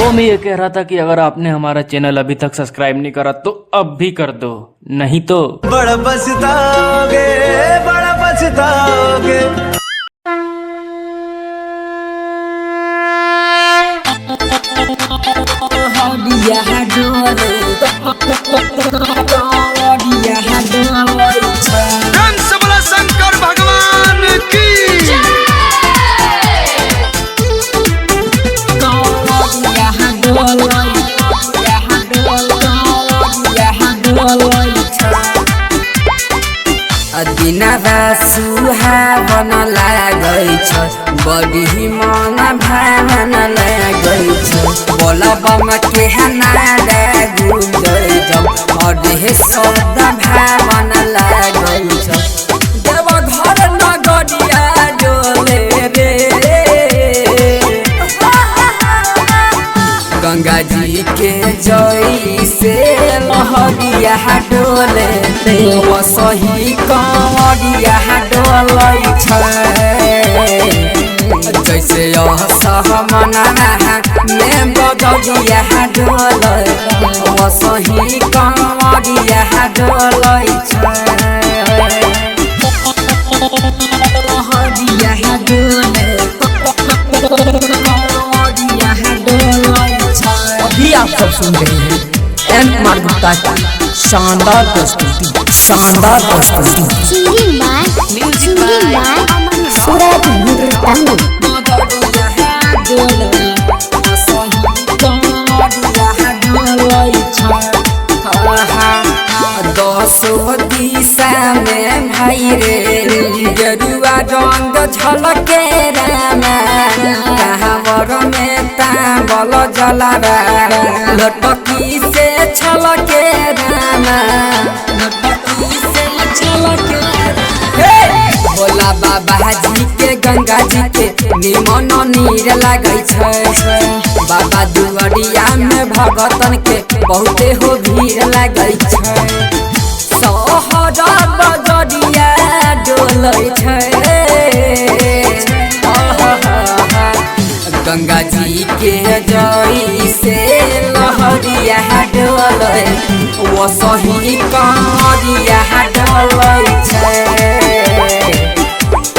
वो मैं ये कह रहा था कि अगर आपने हमारा चैनल अभी तक सब्सक्राइब नहीं करा तो अब भी कर दो, नहीं तो बड़ा पछताओगे, बड़ा पछताओगे। शंकर भगवान की दिनवा सुहावन लागै छ, बड़ी मन भावन लागै छ। बोलबम के नारा गुंजै जब अरे शब्द भावन लागै छ। देव घर नगरिया डोले रे, गंगा जी के जई से लहरिया डोले, सही कंवरिया डोलै छै। जैसे सहमना में बदलिया डोलै, सही कंवरिया डोलै छै। लहरिया डोले अभी आप सब सुन रहे हैं एम कुमार गुप्ता की शानदार प्रस्तुति, शानदार प्रस्तुति। सूरज मुर्तंग दसो दिशा में भाई रे, गेरुआ रंग झलके रामा, कहावर में तांबल जलावा, लटकी से छलके रामा, लटकी से छलके। भोला बाबा जी के गंगा जी के निमन नीर लागै छै। बाबा दुआरिया में भगतन के बहुते हो भीड़ लागै छै। सहर बजरिया डोलै छै, गंगा जी के जई से लहरिया डोलै, वो सही कंवरिया डोलै छै।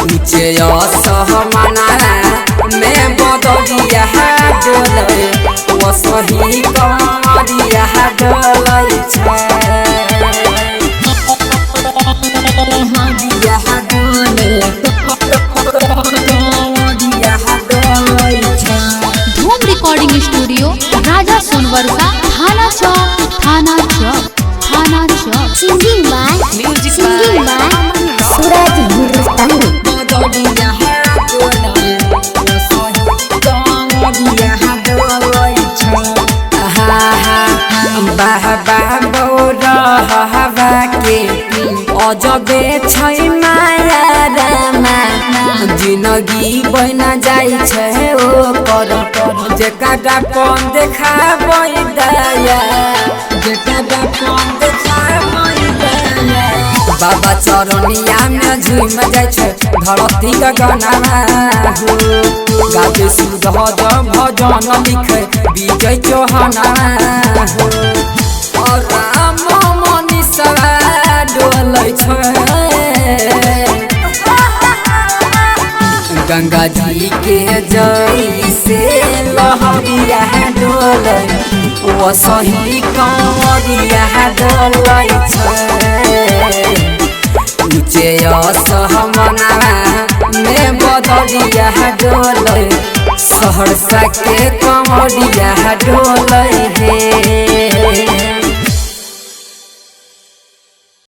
नीचे असहमना में बदलिया डोलै, वो सही कंवरिया डोलै छै। धूम रिकॉर्डिंग स्टूडियो, राजा सोनवर्षा, थाना चौक, थाना चौक, थाना चौक। सिंगिंग बाय सूरज मुर्तंग। हवा के अजबे छै माया रामा, जिंदगी बन जाई छै ओकर, जेकरा पन देखाबै दया, जेकरा पन देखाबै दया। बाबा चरनिया में झूम जाय छै धरती गगनमा, गावे सुधर भजन लिखे विजय चौहाना। और राम मनीषा डोलै छै, गंगा जी के जई से लहरिया डोलै, वो सही कंवरिया डोलै छै। नीचे असहमना में बदलिया डोलै, सहरसा के कंवरिया डोलै हे।